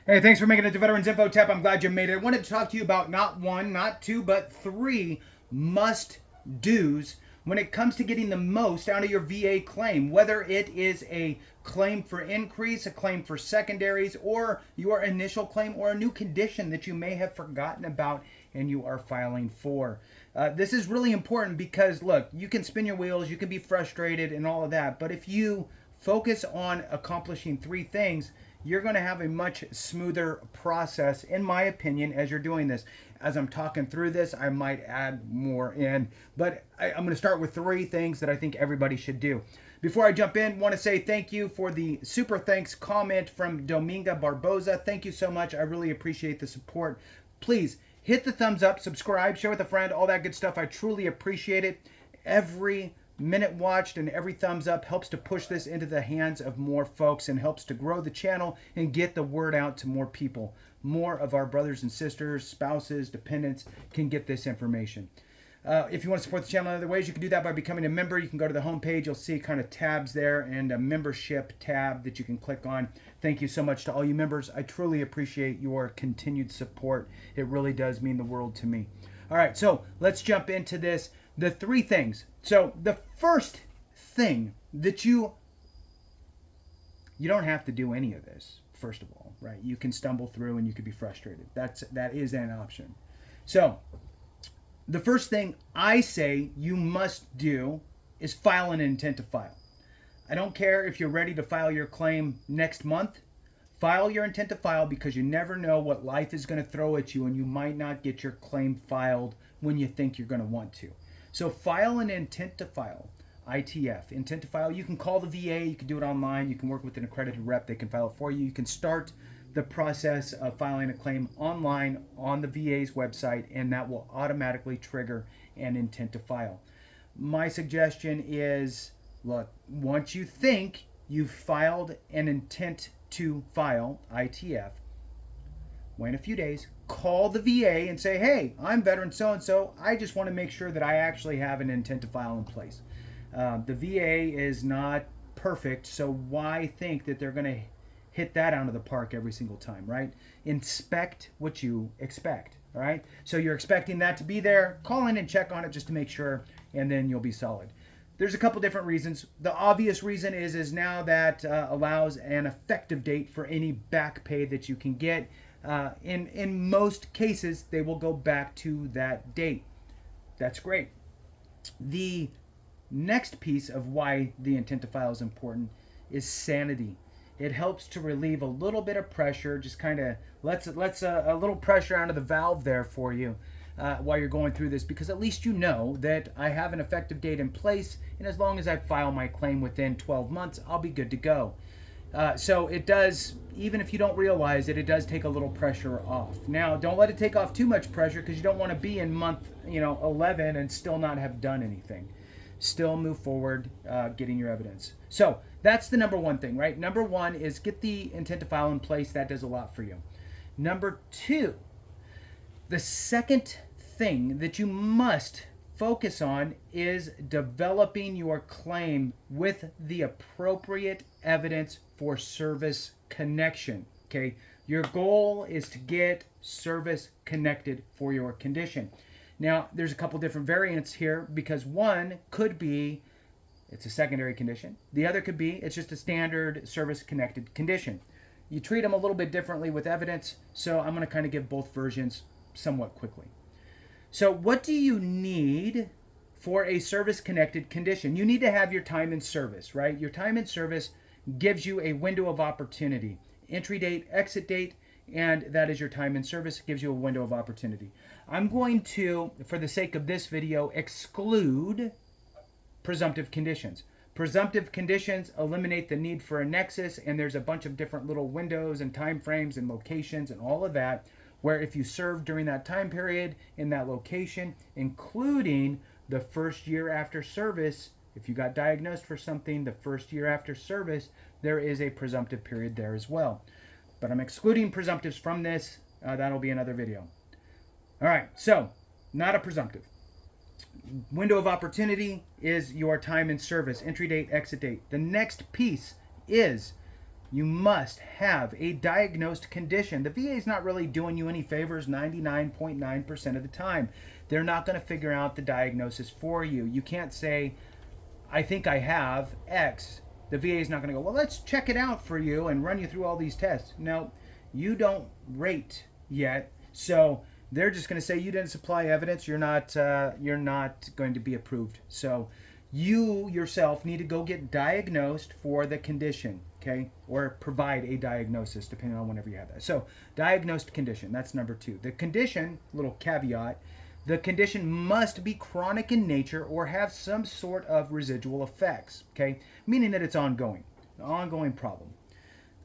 Hey, thanks for making it to Veterans Info Tap. I'm glad you made it. I wanted to talk to you about not one, not two, but three must-dos when it comes to getting the most out of your VA claim, whether it is a claim for increase, a claim for secondaries, or your initial claim, or a new condition that you may have forgotten about and you are filing for. This is really important because, look, you can spin your wheels, you can be frustrated and all of that, but if you focus on accomplishing three things, you're going to have a much smoother process, in my opinion, as you're doing this. As I'm talking through this, I might add more in, but I'm going to start with three things that I think everybody should do. Before I jump in, I want to say thank you for the super thanks comment from Dominga Barboza. Thank you so much. I really appreciate the support. Please hit the thumbs up, subscribe, share with a friend, all that good stuff. I truly appreciate it. Every minute watched and every thumbs up helps to push this into the hands of more folks and helps to grow the channel and get the word out to more people. More of our brothers and sisters, spouses, dependents can get this information. If you want to support the channel in other ways, you can do that by becoming a member. You can go to the homepage. You'll see kind of tabs there and a membership tab that you can click on. Thank you so much to all you members. I truly appreciate your continued support. It really does mean the world to me. All right, so let's jump into this. The three things. So the first thing that you don't have to do any of this, first of all, right? You can stumble through and you could be frustrated. That is an option. So the first thing I say you must do is file an intent to file. I don't care if you're ready to file your claim next month. File your intent to file because you never know what life is going to throw at you and you might not get your claim filed when you think you're going to want to. So file an intent to file, ITF, intent to file. You can call the VA, you can do it online, you can work with an accredited rep, they can file it for you. You can start the process of filing a claim online on the VA's website, and that will automatically trigger an intent to file. My suggestion is, look, once you think you've filed an intent to file, ITF, wait a few days, call the VA and say, hey, I'm veteran so-and-so. I just want to make sure that I actually have an intent to file in place. The VA is not perfect, so why think that they're going to hit that out of the park every single time, right? Inspect what you expect, all right? So you're expecting that to be there. Call in and check on it just to make sure, and then you'll be solid. There's a couple different reasons. The obvious reason is now that allows an effective date for any back pay that you can get. In most cases, they will go back to that date. That's great. The next piece of why the intent to file is important is sanity. It helps to relieve a little bit of pressure, just kind of lets a little pressure out of the valve there for you while you're going through this, because at least you know that I have an effective date in place, and as long as I file my claim within 12 months, I'll be good to go. So it does, even if you don't realize it, it does take a little pressure off. Now, don't let it take off too much pressure because you don't want to be in month 11 and still not have done anything. Still move forward getting your evidence. So that's the number one thing, right? Number one is get the intent to file in place. That does a lot for you. Number two, the second thing that you must focus on is developing your claim with the appropriate evidence for service connection. Okay, your goal is to get service connected for your condition. Now, there's a couple different variants here because one could be it's a secondary condition. The other could be it's just a standard service connected condition. You treat them a little bit differently with evidence, so I'm going to kind of give both versions somewhat quickly. So what do you need for a service-connected condition? You need to have your time in service, right? Your time in service gives you a window of opportunity. Entry date, exit date, and that is your time in service. It gives you a window of opportunity. I'm going to, for the sake of this video, exclude presumptive conditions. Presumptive conditions eliminate the need for a nexus, and there's a bunch of different little windows and time frames and locations and all of that, where if you serve during that time period in that location, including the first year after service, if you got diagnosed for something the first year after service, there is a presumptive period there as well. But I'm excluding presumptives from this. That'll be another video. All right, so not a presumptive. Window of opportunity is your time in service, entry date, exit date. The next piece is You must have a diagnosed condition. The VA is not really doing you any favors 99.9% of the time. They're not going to figure out the diagnosis for you. You can't say, I think I have X. The VA is not going to go, well, let's check it out for you and run you through all these tests. No, you don't rate yet. So they're just going to say you didn't supply evidence. You're not going to be approved. So you yourself need to go get diagnosed for the condition, okay? Or provide a diagnosis depending on whenever you have that. So diagnosed condition, that's number 2. The condition, little caveat, the condition must be chronic in nature or have some sort of residual effects, okay? Meaning that it's ongoing, an ongoing problem.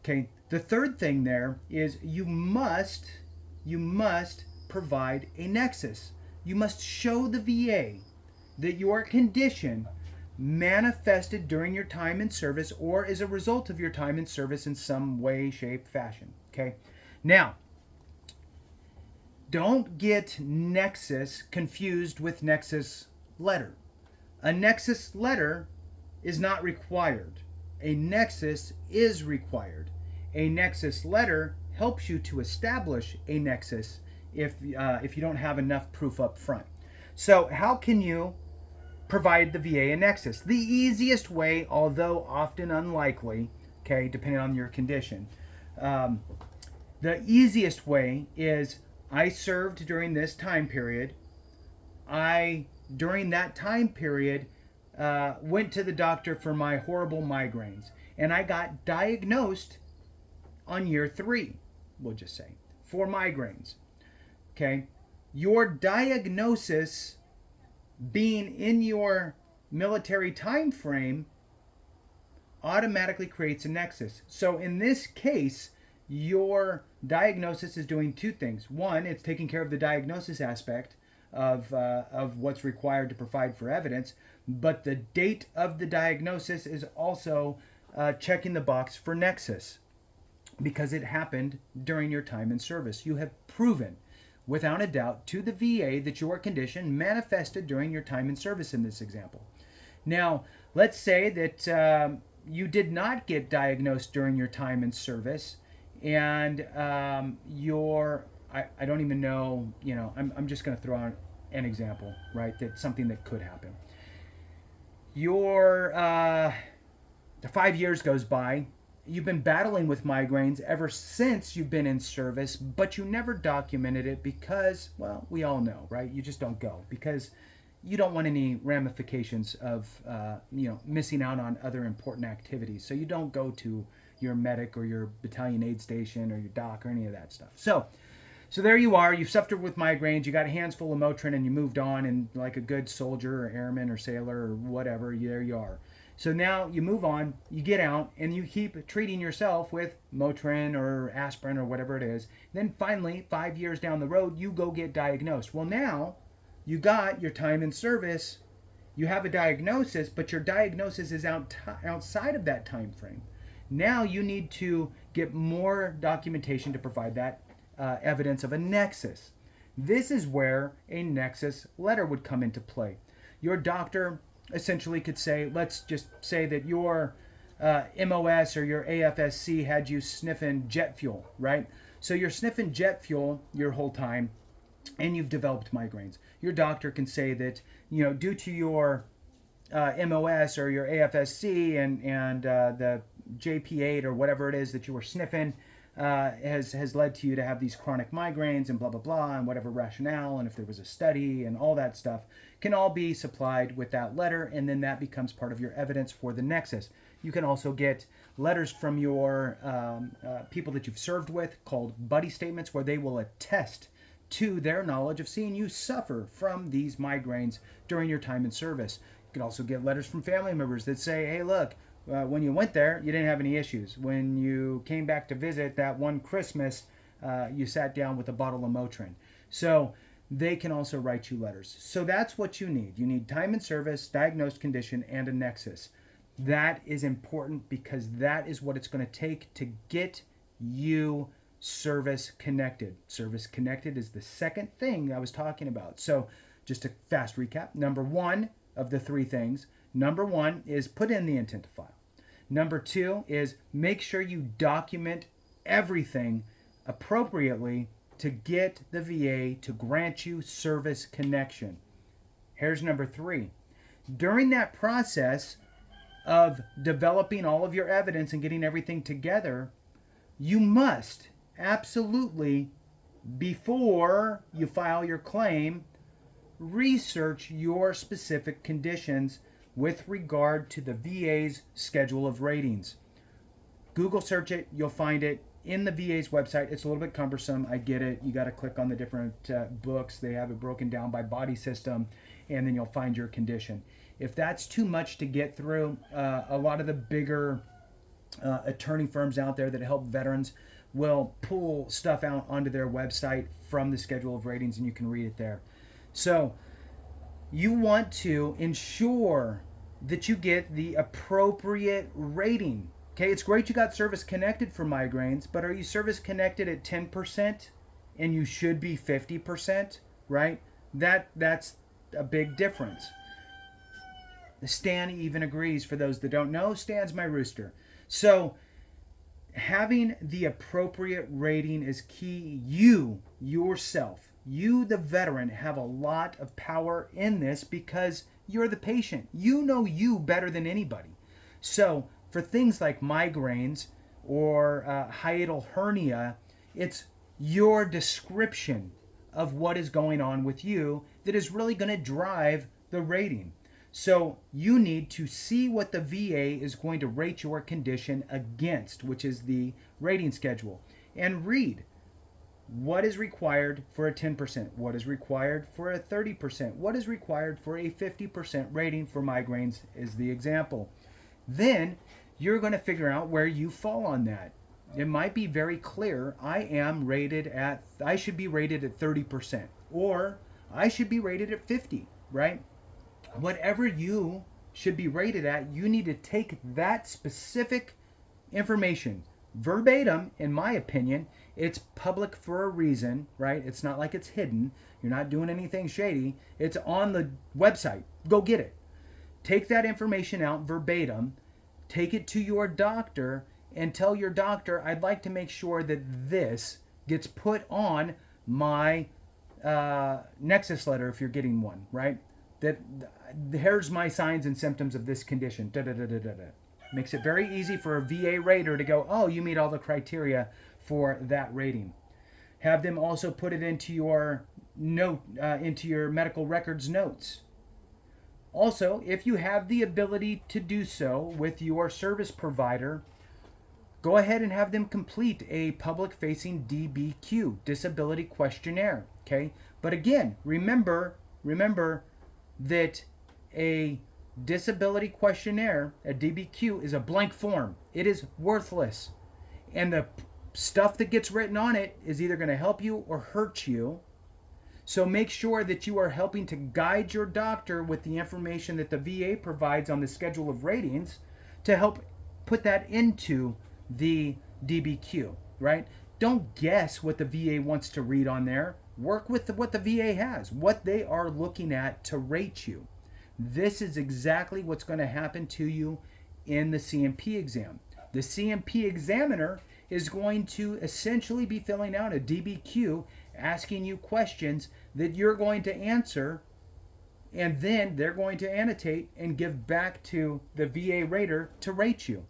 Okay, the third thing there is you must provide a nexus. You must show the VA that your condition manifested during your time in service or is a result of your time in service in some way, shape, fashion. Okay? Now, don't get nexus confused with Nexus Letter. A Nexus Letter is not required. A nexus is required. A Nexus Letter helps you to establish a nexus if you don't have enough proof up front. So how can you provide the VA a nexus? The easiest way, although often unlikely, okay, depending on your condition, the easiest way is I served during this time period. During that time period, went to the doctor for my horrible migraines, and I got diagnosed on year 3, we'll just say, for migraines. Okay, your diagnosis being in your military time frame automatically creates a nexus. So in this case, your diagnosis is doing 2 things. One, it's taking care of the diagnosis aspect of what's required to provide for evidence, but the date of the diagnosis is also checking the box for nexus because it happened during your time in service. You have proven without a doubt to the VA that your condition manifested during your time in service in this example. Now, let's say that you did not get diagnosed during your time in service, and I don't even know, I'm just going to throw out an example, right? That's something that could happen. Your 5 years goes by. You've been battling with migraines ever since you've been in service, but you never documented it because, well, we all know, right? You just don't go because you don't want any ramifications of, missing out on other important activities. So you don't go to your medic or your battalion aid station or your doc or any of that stuff. So there you are. You've suffered with migraines. You got hands full of Motrin and you moved on, and like a good soldier or airman or sailor or whatever, there you are. So now you move on, you get out, and you keep treating yourself with Motrin or aspirin or whatever it is. Then finally, 5 years down the road, you go get diagnosed. Well, now you got your time in service, you have a diagnosis, but your diagnosis is outside of that time frame. Now you need to get more documentation to provide that evidence of a nexus. This is where a Nexus Letter would come into play. Your doctor essentially could say, let's just say that your MOS or your AFSC had you sniffing jet fuel, right? So you're sniffing jet fuel your whole time and you've developed migraines. Your doctor can say that, due to your MOS or your AFSC and the JP8 or whatever it is that you were sniffing has led to you to have these chronic migraines and blah, blah, blah, and whatever rationale, and if there was a study and all that stuff can all be supplied with that letter, and then that becomes part of your evidence for the nexus. You can also get letters from your people that you've served with called buddy statements, where they will attest to their knowledge of seeing you suffer from these migraines during your time in service. You can also get letters from family members that say, hey, look, when you went there, you didn't have any issues. When you came back to visit that one Christmas, you sat down with a bottle of Motrin. So they can also write you letters. So that's what you need. You need time in service, diagnosed condition, and a nexus. That is important because that is what it's going to take to get you service connected. Service connected is the second thing I was talking about. So just a fast recap. Number 1 of the 3 things. Number 1 is put in the intent to file. Number 2 is make sure you document everything appropriately to get the VA to grant you service connection. Here's number 3. During that process of developing all of your evidence and getting everything together, you must absolutely, before you file your claim, research your specific conditions with regard to the VA's schedule of ratings. Google search it, you'll find it in the VA's website. It's a little bit cumbersome, I get it. You got to click on the different books. They have it broken down by body system, and then you'll find your condition. If that's too much to get through, a lot of the bigger attorney firms out there that help veterans will pull stuff out onto their website from the schedule of ratings, and you can read it there. So you want to ensure that you get the appropriate rating. Okay, it's great you got service connected for migraines, but are you service connected at 10% and you should be 50%, right? That's a big difference. Stan even agrees. For those that don't know, Stan's my rooster. So having the appropriate rating is key. You, yourself, you, the veteran, have a lot of power in this because you're the patient. You know you better than anybody. So for things like migraines or hiatal hernia, it's your description of what is going on with you that is really going to drive the rating. So you need to see what the VA is going to rate your condition against, which is the rating schedule, and read what is required for a 10%, what is required for a 30%, what is required for a 50% rating for migraines is the example. Then you're going to figure out where you fall on that. It might be very clear, I should be rated at 30%, or I should be rated at 50, right? Whatever you should be rated at, you need to take that specific information verbatim. In my opinion, it's public for a reason, right? It's not like it's hidden. You're not doing anything shady. It's on the website. Go get it. Take that information out verbatim, take it to your doctor, and tell your doctor, I'd like to make sure that this gets put on my Nexus Letter if you're getting one, right? That here's my signs and symptoms of this condition. Makes it very easy for a VA rater to go, oh, you meet all the criteria for that rating. Have them also put it into your note, into your medical records notes. Also, if you have the ability to do so with your service provider, go ahead and have them complete a public-facing DBQ, disability questionnaire. Okay, but again, remember that a disability questionnaire, a DBQ, is a blank form. It is worthless. And the stuff that gets written on it is either going to help you or hurt you. So make sure that you are helping to guide your doctor with the information that the VA provides on the schedule of ratings to help put that into the DBQ, right? Don't guess what the VA wants to read on there. Work with what the VA has, what they are looking at to rate you. This is exactly what's going to happen to you in the CMP exam. The CMP examiner is going to essentially be filling out a DBQ, asking you questions that you're going to answer, and then they're going to annotate and give back to the VA rater to rate you.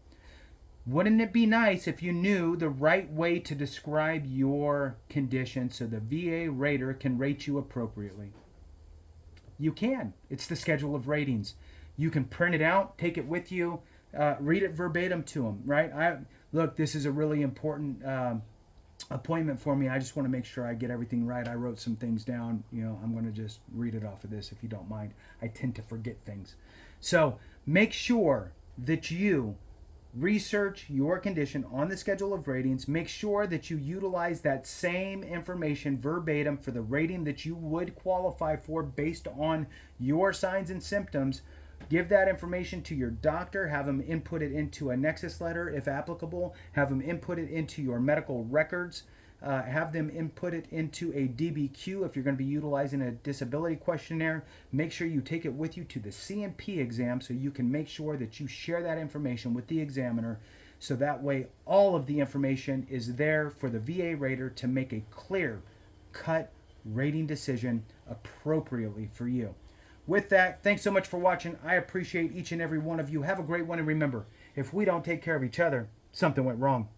Wouldn't it be nice if you knew the right way to describe your condition so the VA rater can rate you appropriately? You can. It's the schedule of ratings. You can print it out, take it with you, read it verbatim to them, right? Look, this is a really important appointment for me. I just want to make sure I get everything right. I wrote some things down. I'm going to just read it off of this if you don't mind. I tend to forget things. So make sure that you research your condition on the schedule of ratings. Make sure that you utilize that same information verbatim for the rating that you would qualify for based on your signs and symptoms. Give that information to your doctor. Have them input it into a Nexus Letter if applicable. Have them input it into your medical records have them input it into a DBQ if you're going to be utilizing a disability questionnaire. Make sure you take it with you to the C&P exam so you can make sure that you share that information with the examiner, so that way all of the information is there for the VA rater to make a clear cut rating decision appropriately for you. With that, thanks so much for watching. I appreciate each and every one of you. Have a great one, and remember, if we don't take care of each other, something went wrong.